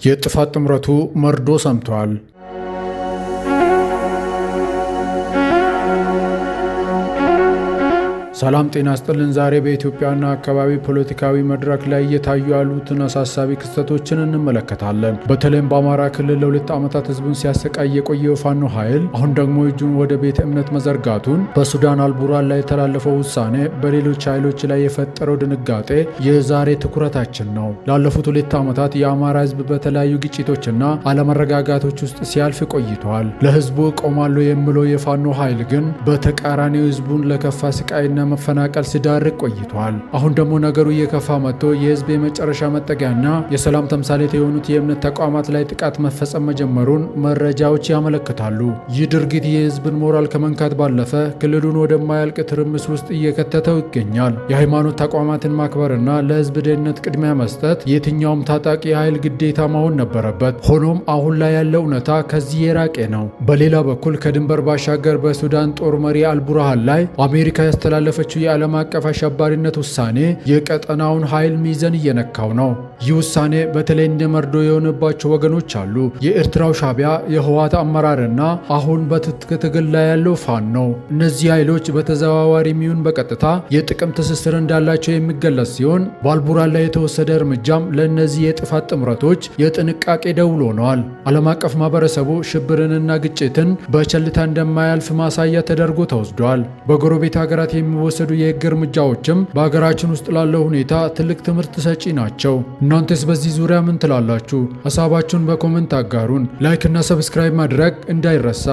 የጥፋት ጥምረቱ መርዶ ሰምቷል። ሰላም ጤና ይስጥልን። ዛሬ በኢትዮጵያና አካባቢ ፖለቲካዊ መድረክ ላይ እየታዩ ያሉትን አሳሳቢ ክስተቶችን እንመለከታለን። በተለይም በአማራ ክልል ለ2 ዓመታት ህዝቡን ሲያሰቃይ የቆየው ፋኖ ኃይል አሁን ደግሞ እጁን ወደ ቤተ እምነት መዘርጋቱን፣ በሱዳን አልቡራን ላይ የተላለፈው ውሳኔ በሌሎች ኃይሎች ላይ የፈጠረው ድንጋጤ የዛሬ ትኩረታችን ነው። ላለፉት 2 ዓመታት የአማራ ህዝብ በተለያዩ ግጭቶችና አለመረጋጋቶች ውስጥ ሲያልፍ ቆይቷል። ለህዝቡ ቆማለሁ የሚለው የፋኖ ኃይል ግን በተቃራኒው ህዝቡን ለከፋ ስቃይና መፈናቀል ሲዳርግ ቆይቷል። አሁን ደግሞ ነገሩ እየከፋ መጥቶ የህዝብ የመጨረሻ መጠጊያና የሰላም ተምሳሌት የሆኑት የእምነት ተቋማት ላይ ጥቃት መፈጸም መጀመሩን መረጃዎች ያመለክታሉ። ይህ ድርጊት የህዝብን ሞራል ከመንካት ባለፈ ክልሉን ወደማያልቅ ትርምስ ውስጥ እየከተተው ይገኛል። የሃይማኖት ተቋማትን ማክበርና ለህዝብ ደህንነት ቅድሚያ መስጠት የትኛውም ታጣቂ ኃይል ግዴታ መሆን ነበረበት። ሆኖም አሁን ላይ ያለው እውነታ ከዚህ የራቀ ነው። በሌላ በኩል ከድንበር ባሻገር በሱዳን ጦር መሪ አልቡርሃን ላይ አሜሪካ ያስተላለፈ የዓለም አቀፍ አሸባሪነት ውሳኔ የቀጠናውን ኃይል ሚዛን እየነካው ነው። ይህ ውሳኔ በተለይ እንደ መርዶ የሆነባቸው ወገኖች አሉ። የኤርትራው ሻዕቢያ፣ የህወሓት አመራርና አሁን በትጥቅ ትግል ላይ ያለው ፋኖ ነው። እነዚህ ኃይሎች በተዘዋዋሪ የሚሆን በቀጥታ የጥቅም ትስስር እንዳላቸው የሚገለጽ ሲሆን በአልቡርሃን ላይ የተወሰደ እርምጃም ለእነዚህ የጥፋት ጥምረቶች የጥንቃቄ ደውል ሆነዋል። ዓለም አቀፍ ማህበረሰቡ ሽብርንና ግጭትን በቸልታ እንደማያልፍ ማሳያ ተደርጎ ተወስዷል። በጎረቤት ሀገራት የሚወሰዱ የህግ እርምጃዎችም በሀገራችን ውስጥ ላለው ሁኔታ ትልቅ ትምህርት ሰጪ ናቸው። እናንተስ በዚህ ዙሪያ ምን ትላላችሁ? ሀሳባችሁን በኮመንት አጋሩን። ላይክ እና ሰብስክራይብ ማድረግ እንዳይረሳ።